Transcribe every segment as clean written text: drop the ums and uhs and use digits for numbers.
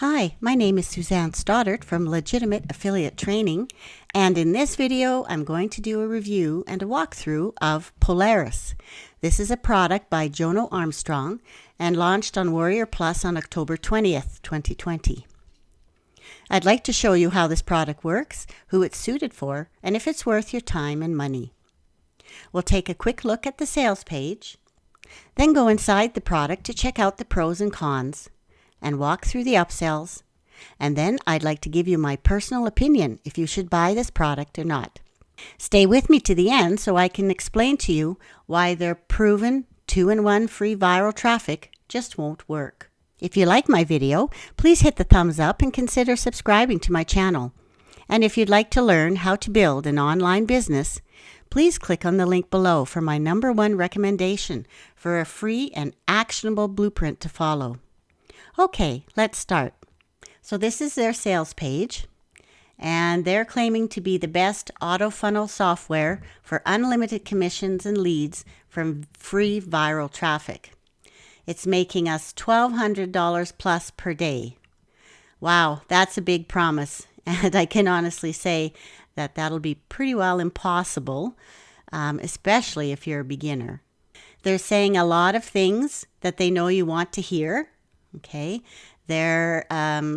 Hi, my name is Suzanne Stoddart from Legitimate Affiliate Training, and in this video I'm going to do a review and a walkthrough of Polaris. This is a product by Jono Armstrong and launched on Warrior Plus on October 20th, 2020. I'd like to show you how this product works, who it's suited for, and if it's worth your time and money. We'll take a quick look at the sales page, then go inside the product to check out the pros and cons, and walk through the upsells, and then I'd like to give you my personal opinion if you should buy this product or not. Stay with me to the end so I can explain to you why their proven 2-in-1 free viral traffic just won't work. If you like my video, please hit the thumbs up and consider subscribing to my channel. And if you'd like to learn how to build an online business, please click on the link below for my #1 recommendation for a free and actionable blueprint to follow. Okay, let's start. So this is their sales page, and they're claiming to be the best auto funnel software for unlimited commissions and leads from free viral traffic. It's making us $1,200 plus per day. Wow, that's a big promise, and I can honestly say that that'll be pretty well impossible, especially if you're a beginner. They're saying a lot of things that they know you want to hear. Okay, they're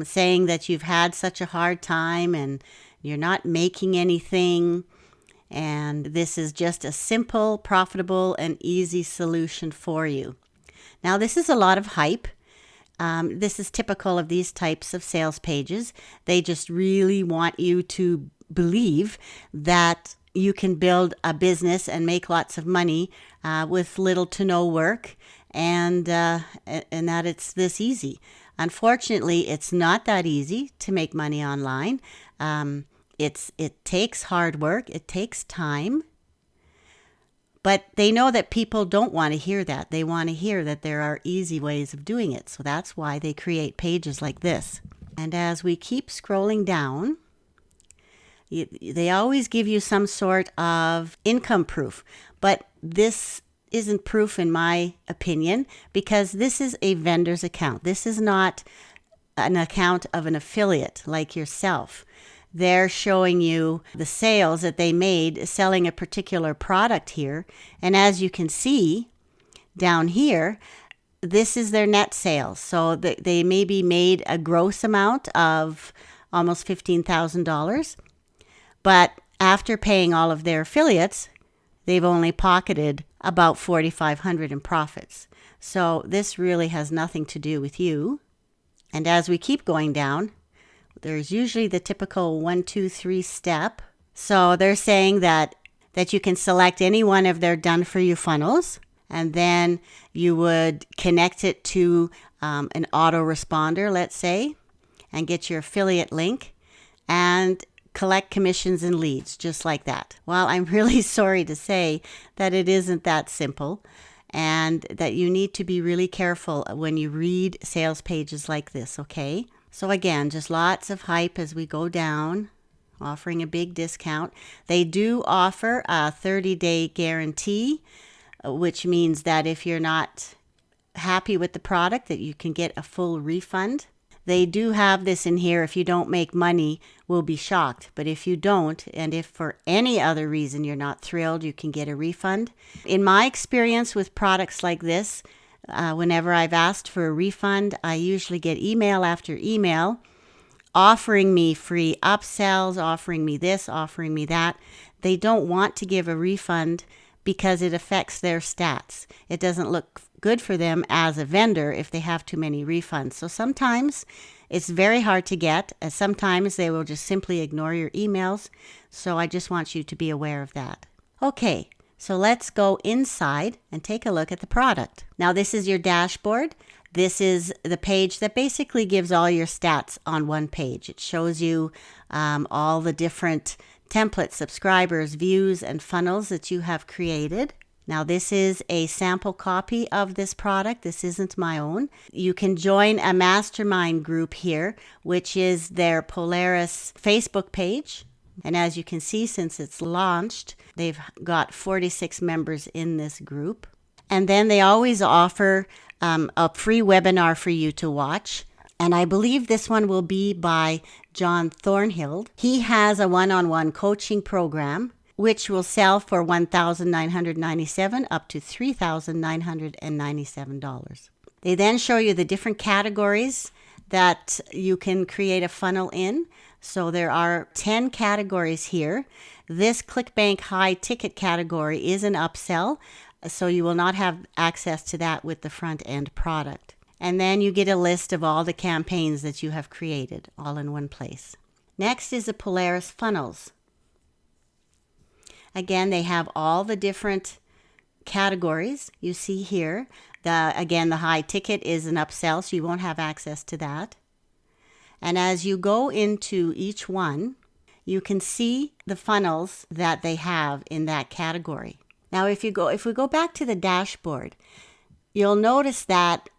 saying that you've had such a hard time and you're not making anything, and this is just a simple, profitable, and easy solution for you. Now, this is a lot of hype. This is typical of these types of sales pages. They just really want you to believe that you can build a business and make lots of money with little to no work, and that it's this easy. Unfortunately, it's not that easy to make money online. It takes hard work. It takes time. But they know that people don't want to hear that. They want to hear that there are easy ways of doing it. So that's why they create pages like this. And as we keep scrolling down, they always give you some sort of income proof. But this isn't proof in my opinion, because this is a vendor's account. This is not an account of an affiliate like yourself. They're showing you the sales that they made selling a particular product here. And as you can see down here, this is their net sales. So they maybe made a gross amount of almost $15,000. But after paying all of their affiliates, they've only pocketed about $4,500 in profits. So this really has nothing to do with you. And as we keep going down, there's usually the typical 1, 2, 3 step. So they're saying that you can select any one of their done-for-you funnels, and then you would connect it to an autoresponder, let's say, and get your affiliate link and collect commissions and leads just like that. Well, I'm really sorry to say that it isn't that simple, and that you need to be really careful when you read sales pages like this, okay? So again, just lots of hype as we go down, offering a big discount. They do offer a 30-day guarantee, which means that if you're not happy with the product, that you can get a full refund. They do have this in here: if you don't make money, we'll be shocked. But if you don't, and if for any other reason you're not thrilled, you can get a refund. In my experience with products like this, whenever I've asked for a refund, I usually get email after email offering me free upsells, offering me this, offering me that. They don't want to give a refund because it affects their stats. It doesn't look good for them as a vendor if they have too many refunds. So sometimes it's very hard to get, and sometimes they will just simply ignore your emails. So I just want you to be aware of that. Okay, so let's go inside and take a look at the product. Now this is your dashboard. This is the page that basically gives all your stats on one page. It shows you all the different templates, subscribers, views, and funnels that you have created. Now this is a sample copy of this product. This isn't my own. You can join a mastermind group here, which is their Polaris Facebook page. And as you can see, since it's launched, they've got 46 members in this group. And then they always offer a free webinar for you to watch. And I believe this one will be by John Thornhill. He has a one-on-one coaching program which will sell for $1,997 up to $3,997. They then show you the different categories that you can create a funnel in. So there are 10 categories here. This ClickBank high ticket category is an upsell, so you will not have access to that with the front end product. And then you get a list of all the campaigns that you have created all in one place. Next is the Polaris Funnels. Again, they have all the different categories you see here. Again, the high ticket is an upsell, so you won't have access to that. And as you go into each one, you can see the funnels that they have in that category. Now, if we go back to the dashboard, you'll notice that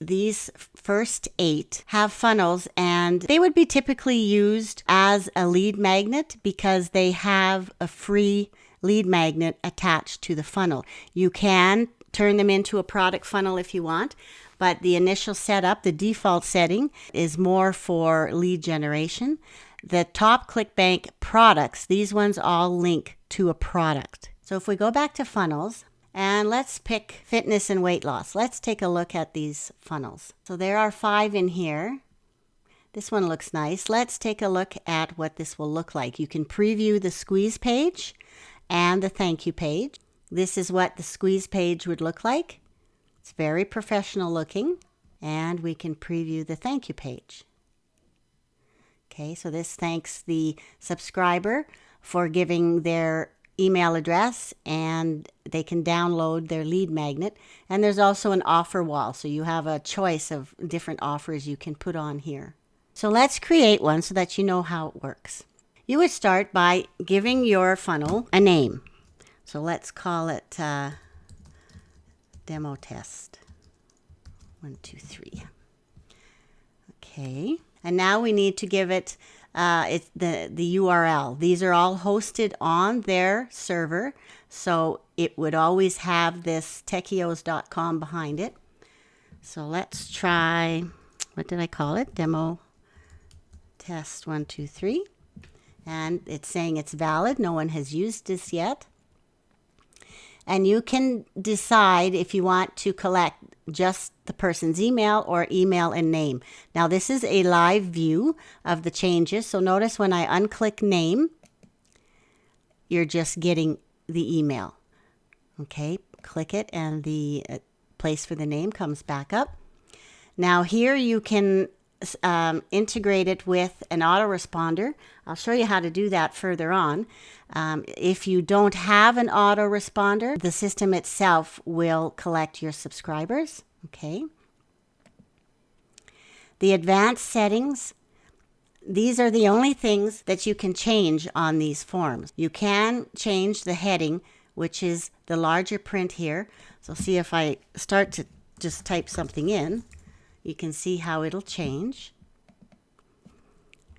these first 8 have funnels, and they would be typically used as a lead magnet because they have a free lead magnet attached to the funnel. You can turn them into a product funnel if you want, but the initial setup, the default setting, is more for lead generation. The top ClickBank products, these ones all link to a product. So if we go back to funnels, and let's pick fitness and weight loss. Let's take a look at these funnels. So there are 5 in here. This one looks nice. Let's take a look at what this will look like. You can preview the squeeze page and the thank you page. This is what the squeeze page would look like. It's very professional looking. And we can preview the thank you page. Okay, so this thanks the subscriber for giving their email address, and they can download their lead magnet. And there's also an offer wall, so you have a choice of different offers you can put on here. So let's create one so that you know how it works. You would start by giving your funnel a name. So let's call it demo test 1, 2, 3. Okay, and now we need to give it it's the URL. These are all hosted on their server, so it would always have this techios.com behind it. So let's try, what did I call it? Demo test 1, 2, 3. And it's saying it's valid. No one has used this yet. And you can decide if you want to collect just the person's email or email and name. Now this is a live view of the changes. So notice when I unclick name, you're just getting the email. Okay, click it and the place for the name comes back up. Now here you can integrate it with an autoresponder. I'll show you how to do that further on. If you don't have an autoresponder, the system itself will collect your subscribers. Okay. The advanced settings, these are the only things that you can change on these forms. You can change the heading, which is the larger print here. So see if I start to just type something in, you can see how it'll change.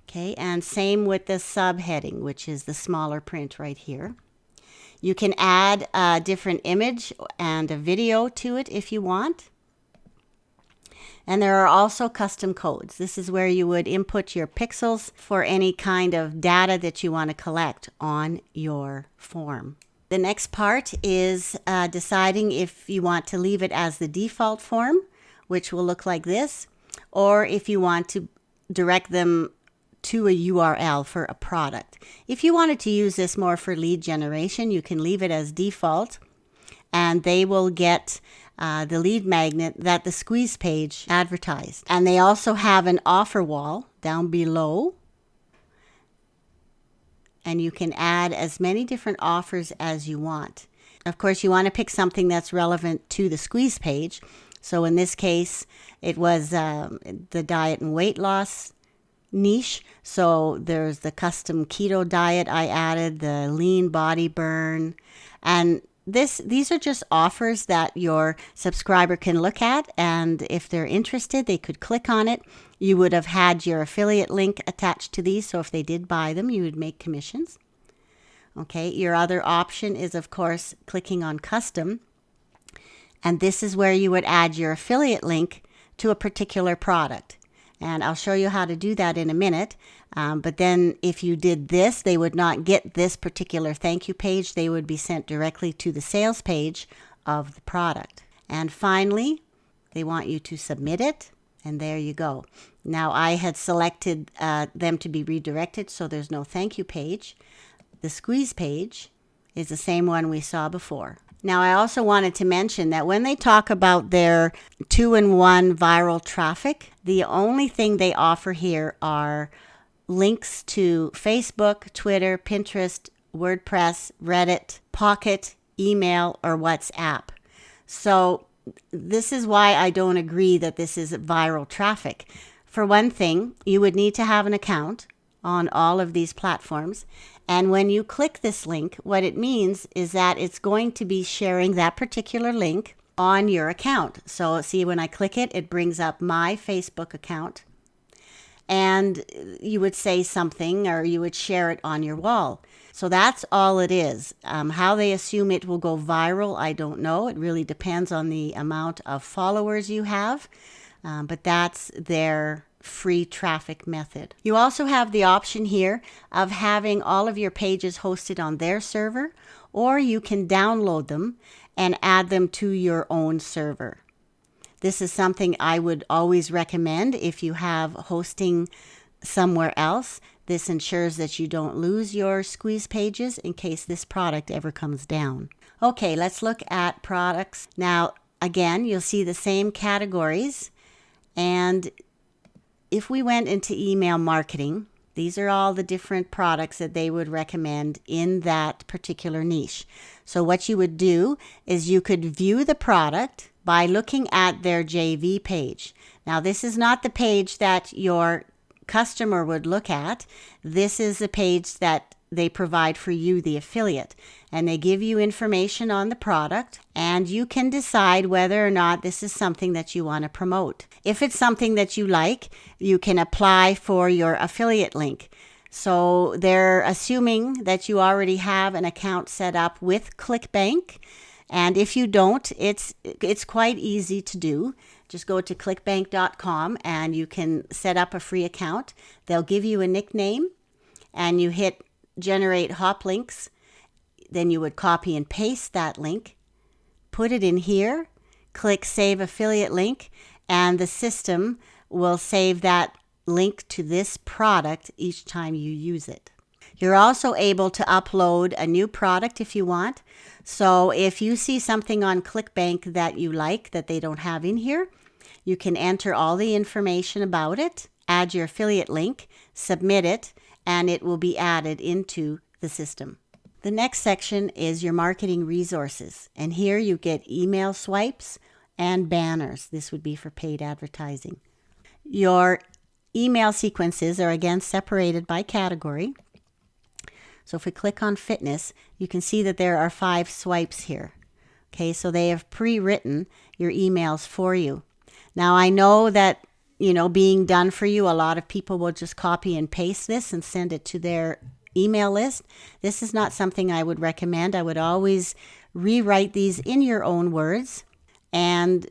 Okay, and same with the subheading, which is the smaller print right here. You can add a different image and a video to it if you want. And there are also custom codes. This is where you would input your pixels for any kind of data that you want to collect on your form. The next part is deciding if you want to leave it as the default form, which will look like this, or if you want to direct them to a URL for a product. If you wanted to use this more for lead generation, you can leave it as default, and they will get the lead magnet that the squeeze page advertised. And they also have an offer wall down below, and you can add as many different offers as you want. Of course, you want to pick something that's relevant to the squeeze page. So in this case, it was the diet and weight loss niche. So there's the custom keto diet I added, the lean body burn, and these are just offers that your subscriber can look at, and if they're interested, they could click on it. You would have had your affiliate link attached to these, so if they did buy them, you would make commissions. Okay, your other option is, of course, clicking on custom, and this is where you would add your affiliate link to a particular product. And I'll show you how to do that in a minute. But then if you did this, they would not get this particular thank you page. They would be sent directly to the sales page of the product. And finally, they want you to submit it. And there you go. Now I had selected them to be redirected, so there's no thank you page. The squeeze page is the same one we saw before. Now I also wanted to mention that when they talk about their 2-in-1 viral traffic, the only thing they offer here are links to Facebook, Twitter, Pinterest, WordPress, Reddit, Pocket, email, or WhatsApp. So this is why I don't agree that this is viral traffic. For one thing, you would need to have an account on all of these platforms. And when you click this link, what it means is that it's going to be sharing that particular link on your account. So see, when I click it, it brings up my Facebook account. And you would say something or you would share it on your wall. So that's all it is. How they assume it will go viral, I don't know. It really depends on the amount of followers you have. But that's their free traffic method. You also have the option here of having all of your pages hosted on their server, or you can download them and add them to your own server. This is something I would always recommend if you have hosting somewhere else. This ensures that you don't lose your squeeze pages in case this product ever comes down. Okay, let's look at products. Now, again, you'll see the same categories. And if we went into email marketing, these are all the different products that they would recommend in that particular niche. So what you would do is you could view the product by looking at their JV page. Now, this is not the page that your customer would look at. This is the page that they provide for you, the affiliate, and they give you information on the product, and you can decide whether or not this is something that you want to promote. If it's something that you like, you can apply for your affiliate link. So they're assuming that you already have an account set up with ClickBank, and if you don't, it's quite easy to do. Just go to clickbank.com and you can set up a free account. They'll give you a nickname and you hit generate hop links. Then you would copy and paste that link, put it in here, click save affiliate link, and the system will save that link to this product each time you use it. You're also able to upload a new product if you want. So if you see something on ClickBank that you like that they don't have in here, you can enter all the information about it, add your affiliate link, submit it, and it will be added into the system. The next section is your marketing resources. And here you get email swipes and banners. This would be for paid advertising. Your email sequences are again separated by category. So if we click on fitness, you can see that there are 5 swipes here. Okay, so they have pre-written your emails for you. Now I know that, being done for you, a lot of people will just copy and paste this and send it to their email list. This is not something I would recommend. I would always rewrite these in your own words and,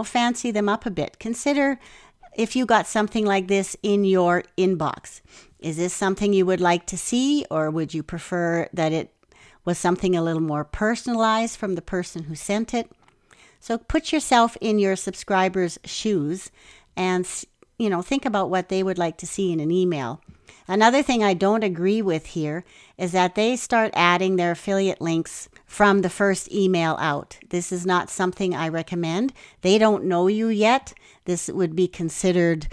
fancy them up a bit. Consider if you got something like this in your inbox. Is this something you would like to see, or would you prefer that it was something a little more personalized from the person who sent it? So put yourself in your subscribers' shoes and, think about what they would like to see in an email. Another thing I don't agree with here is that they start adding their affiliate links from the first email out. This is not something I recommend. They don't know you yet. This would be considered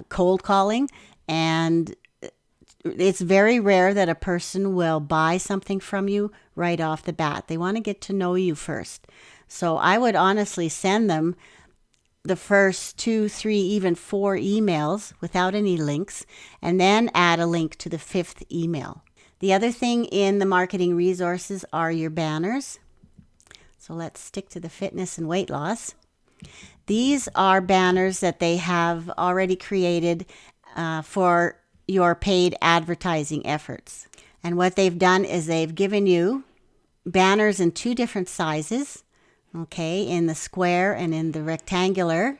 cold calling, and it's very rare that a person will buy something from you right off the bat. They want to get to know you first. So I would honestly send them the first 2, 3, even 4 emails without any links, and then add a link to the 5th email. The other thing in the marketing resources are your banners. So let's stick to the fitness and weight loss. These are banners that they have already created for your paid advertising efforts. And what they've done is they've given you banners in 2 different sizes, okay, in the square and in the rectangular.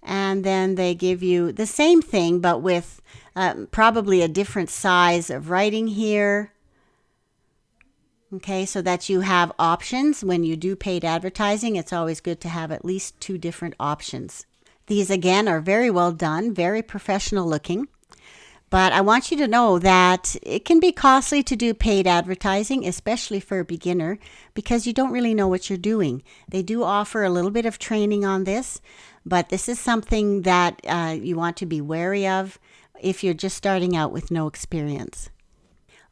And then they give you the same thing, but with probably a different size of writing here. Okay, so that you have options. When you do paid advertising, it's always good to have at least 2 different options. These, again, are very well done, very professional looking. But I want you to know that it can be costly to do paid advertising, especially for a beginner, because you don't really know what you're doing. They do offer a little bit of training on this, but this is something that you want to be wary of if you're just starting out with no experience.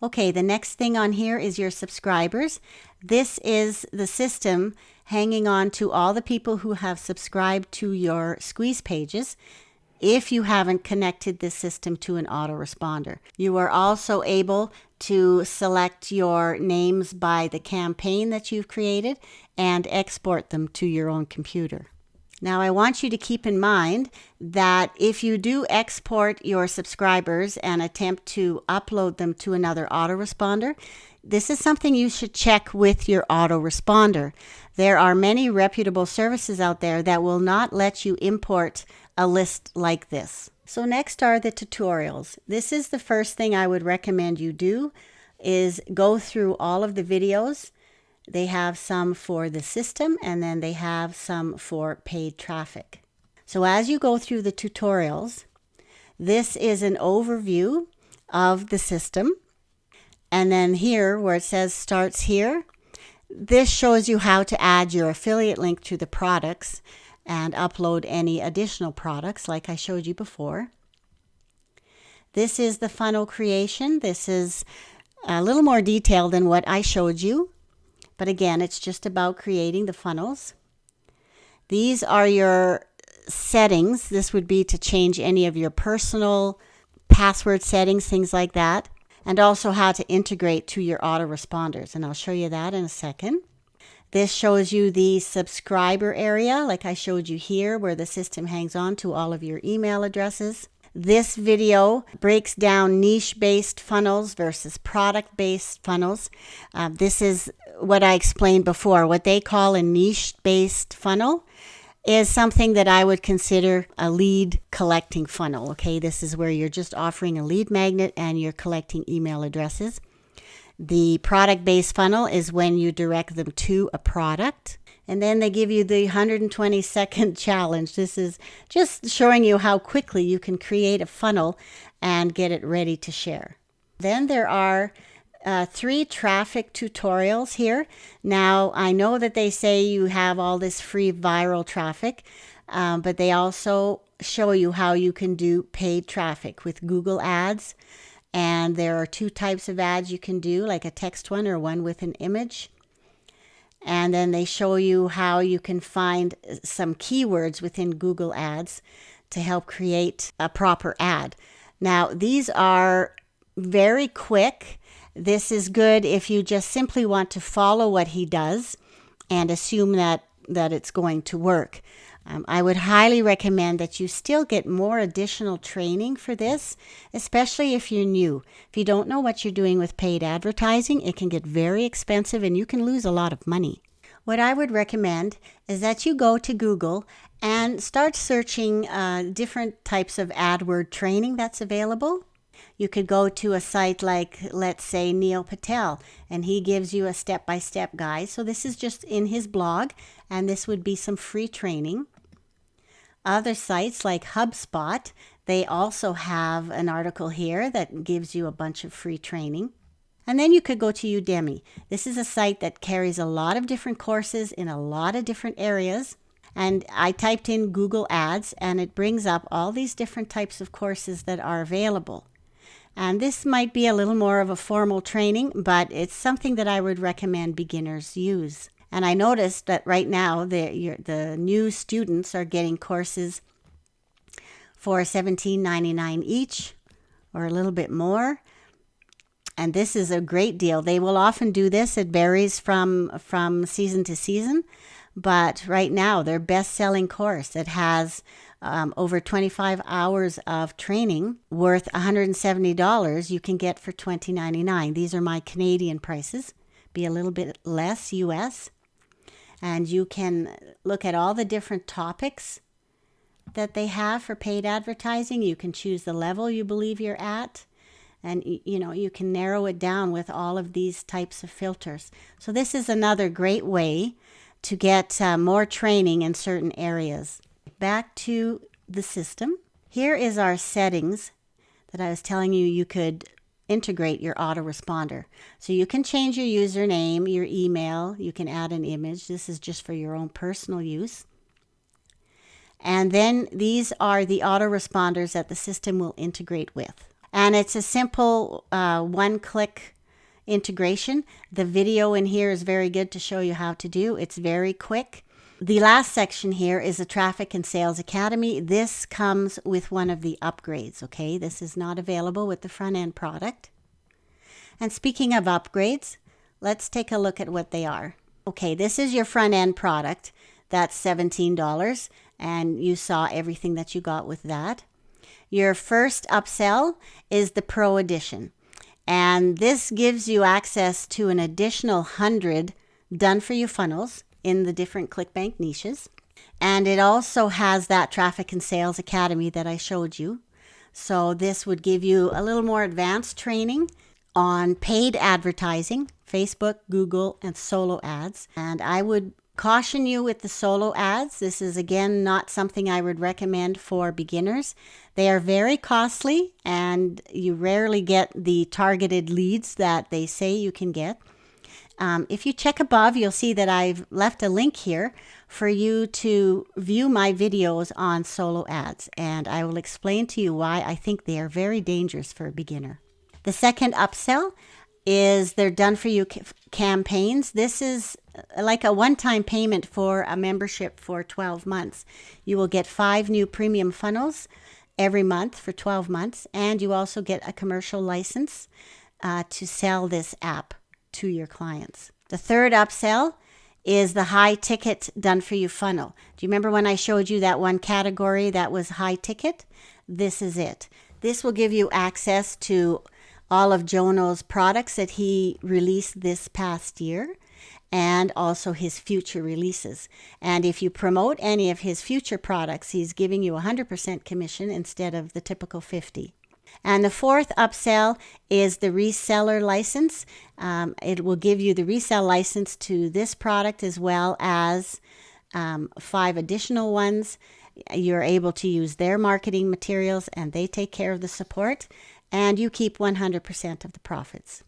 Okay, the next thing on here is your subscribers. This is the system hanging on to all the people who have subscribed to your squeeze pages if you haven't connected this system to an autoresponder. You are also able to select your names by the campaign that you've created and export them to your own computer. Now, I want you to keep in mind that if you do export your subscribers and attempt to upload them to another autoresponder, this is something you should check with your autoresponder. There are many reputable services out there that will not let you import a list like this. So next are the tutorials. This is the first thing I would recommend you do, is go through all of the videos. They have some for the system, and then they have some for paid traffic. So as you go through the tutorials, this is an overview of the system. And then here, where it says starts here, this shows you how to add your affiliate link to the products and upload any additional products like I showed you before. This is the funnel creation. This is a little more detailed than what I showed you. But again, it's just about creating the funnels. These are your settings. This would be to change any of your personal password settings, things like that. And also how to integrate to your autoresponders. And I'll show you that in a second. This shows you the subscriber area, like I showed you here, where the system hangs on to all of your email addresses. This video breaks down niche-based funnels versus product-based funnels. This is what I explained before. What they call a niche-based funnel is something that I would consider a lead collecting funnel. Okay, this is where you're just offering a lead magnet and you're collecting email addresses. The product-based funnel is when you direct them to a product. And then they give you the 120-second challenge. This is just showing you how quickly you can create a funnel and get it ready to share. Then there are 3 traffic tutorials here. Now, I know that they say you have all this free viral traffic, but they also show you how you can do paid traffic with Google Ads. And there are 2 types of ads you can do, like a text one or one with an image. And then they show you how you can find some keywords within Google Ads to help create a proper ad. Now, these are very quick. This is good if you just simply want to follow what he does and assume that it's going to work. I would highly recommend that you still get more additional training for this, especially if you're new. If you don't know what you're doing with paid advertising, it can get very expensive and you can lose a lot of money. What I would recommend is that you go to Google and start searching different types of AdWord training that's available. You could go to a site like, let's say, Neil Patel, and he gives you a step-by-step guide. So this is just in his blog, and this would be some free training. Other sites like HubSpot, they also have an article here that gives you a bunch of free training. And then you could go to Udemy. This is a site that carries a lot of different courses in a lot of different areas. And I typed in Google Ads, and it brings up all these different types of courses that are available. And this might be a little more of a formal training, but it's something that I would recommend beginners use. And I noticed that right now the new students are getting courses for $17.99 each or a little bit more. And this is a great deal. They will often do this. It varies from season to season. But right now, their best-selling course that has over 25 hours of training worth $170 you can get for $20.99. These are my Canadian prices. Be a little bit less US. And you can look at all the different topics that they have for paid advertising. You can choose the level you believe you're at. And you can narrow it down with all of these types of filters. So this is another great way to get more training in certain areas. Back to the system. Here is our settings that I was telling you you could integrate your autoresponder. So you can change your username, your email, you can add an image. This is just for your own personal use. And then these are the autoresponders that the system will integrate with. And it's a simple one-click integration. The video in here is very good to show you how to do. It's very quick. The last section here is the Traffic and Sales Academy. This comes with one of the upgrades, okay? This is not available with the front-end product. And speaking of upgrades, let's take a look at what they are. Okay, this is your front-end product. That's $17, and you saw everything that you got with that. Your first upsell is the Pro Edition, and this gives you access to an additional 100 done-for-you funnels in the different ClickBank niches. And it also has that Traffic and Sales Academy that I showed you. So this would give you a little more advanced training on paid advertising, Facebook, Google, and solo ads. And I would caution you with the solo ads. This is, again, not something I would recommend for beginners. They are very costly, and you rarely get the targeted leads that they say you can get. If you check above, you'll see that I've left a link here for you to view my videos on solo ads, and I will explain to you why I think they are very dangerous for a beginner. The second upsell is their done-for-you campaigns. This is like a one-time payment for a membership for 12 months. You will get 5 new premium funnels every month for 12 months, and you also get a commercial license to sell this app to your clients. The third upsell is the high ticket done-for-you funnel. Do you remember when I showed you that one category that was high ticket? This is it. This will give you access to all of Jono's products that he released this past year, and also his future releases. And if you promote any of his future products, he's giving you 100% commission instead of the typical 50%. And the fourth upsell is the reseller license. It will give you the resell license to this product as well as 5 additional ones. You're able to use their marketing materials, and they take care of the support, and you keep 100% of the profits.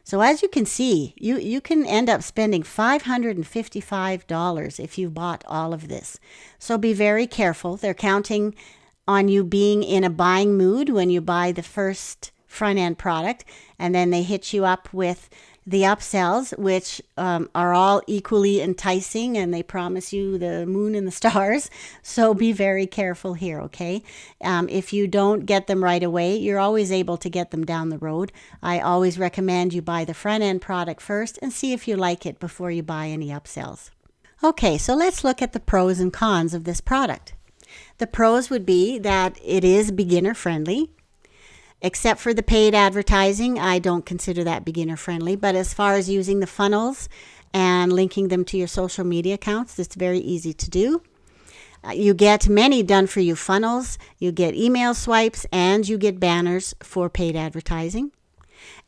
So as you can see, you can end up spending $555 if you bought all of this. So be very careful. They're counting on you being in a buying mood when you buy the first front-end product, and then they hit you up with the upsells, which are all equally enticing, and they promise you the moon and the stars. So be very careful here, okay? If you don't get them right away, you're always able to get them down the road. I always recommend you buy the front-end product first and see if you like it before you buy any upsells. Okay, so let's look at the pros and cons of this product. The pros would be that it is beginner friendly. Except for the paid advertising, I don't consider that beginner friendly. But as far as using the funnels and linking them to your social media accounts, it's very easy to do. You get many done-for-you funnels. You get email swipes, and you get banners for paid advertising.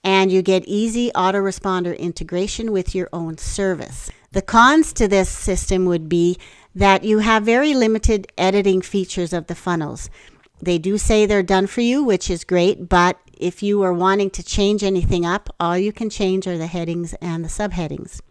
And you get easy autoresponder integration with your own service. The cons to this system would be that you have very limited editing features of the funnels. They do say they're done for you, which is great, but if you are wanting to change anything up, all you can change are the headings and the subheadings.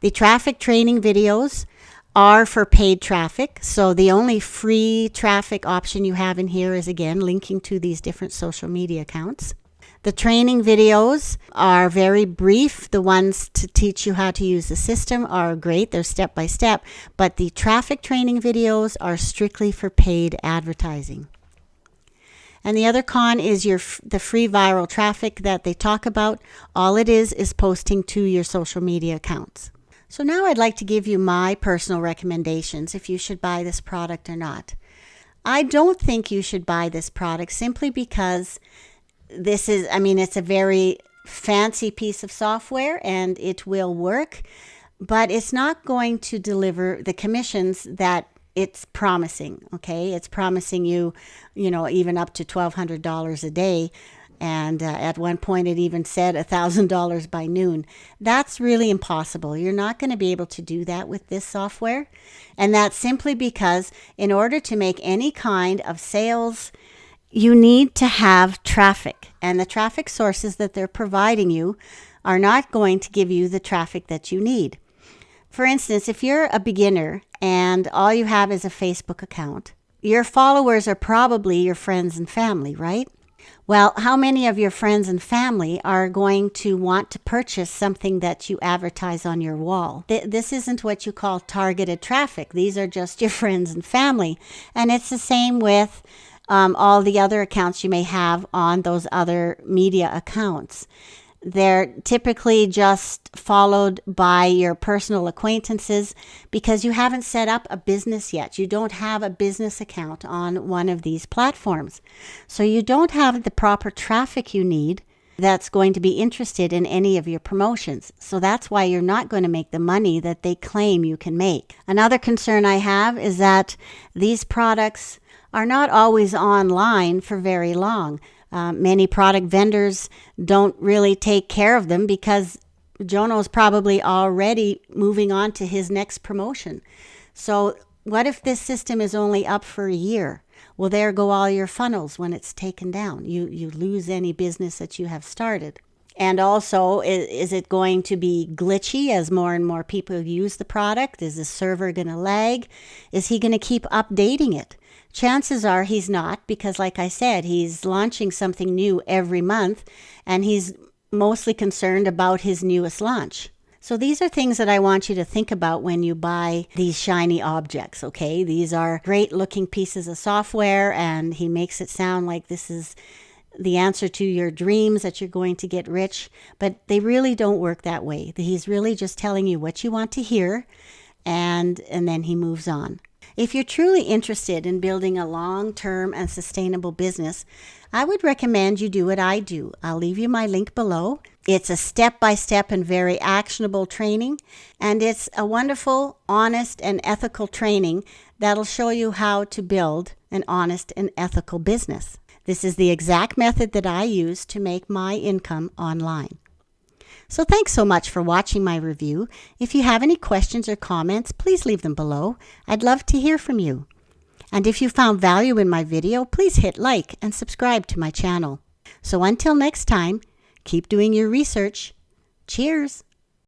The traffic training videos are for paid traffic, so the only free traffic option you have in here is, again, linking to these different social media accounts. The training videos are very brief. The ones to teach you how to use the system are great. They're step by step. But the traffic training videos are strictly for paid advertising. And the other con is the free viral traffic that they talk about. All it is posting to your social media accounts. So now I'd like to give you my personal recommendations if you should buy this product or not. I don't think you should buy this product simply because it's a very fancy piece of software and it will work, but it's not going to deliver the commissions that it's promising, okay? It's promising you, even up to $1,200 a day. And at one point, it even said $1,000 by noon. That's really impossible. You're not going to be able to do that with this software. And that's simply because in order to make any kind of sales, you need to have traffic. And the traffic sources that they're providing you are not going to give you the traffic that you need. For instance, if you're a beginner and all you have is a Facebook account, your followers are probably your friends and family, right? Well, how many of your friends and family are going to want to purchase something that you advertise on your wall? This isn't what you call targeted traffic. These are just your friends and family. And it's the same with all the other accounts you may have on those other media accounts. They're typically just followed by your personal acquaintances because you haven't set up a business yet. You don't have a business account on one of these platforms. So you don't have the proper traffic you need that's going to be interested in any of your promotions. So that's why you're not going to make the money that they claim you can make. Another concern I have is that these products are not always online for very long. Many product vendors don't really take care of them because Jono's probably already moving on to his next promotion. So what if this system is only up for a year? Well, there go all your funnels when it's taken down. You lose any business that you have started. And also, is it going to be glitchy as more and more people use the product? Is the server going to lag? Is he going to keep updating it? Chances are he's not, because like I said, he's launching something new every month, and he's mostly concerned about his newest launch. So these are things that I want you to think about when you buy these shiny objects, okay? These are great looking pieces of software, and he makes it sound like this is the answer to your dreams, that you're going to get rich, but they really don't work that way. He's really just telling you what you want to hear, and then he moves on. If you're truly interested in building a long-term and sustainable business, I would recommend you do what I do. I'll leave you my link below. It's a step-by-step and very actionable training, and it's a wonderful, honest, and ethical training that'll show you how to build an honest and ethical business. This is the exact method that I use to make my income online. So thanks so much for watching my review. If you have any questions or comments, please leave them below. I'd love to hear from you. And if you found value in my video, please hit like and subscribe to my channel. So until next time, keep doing your research. Cheers!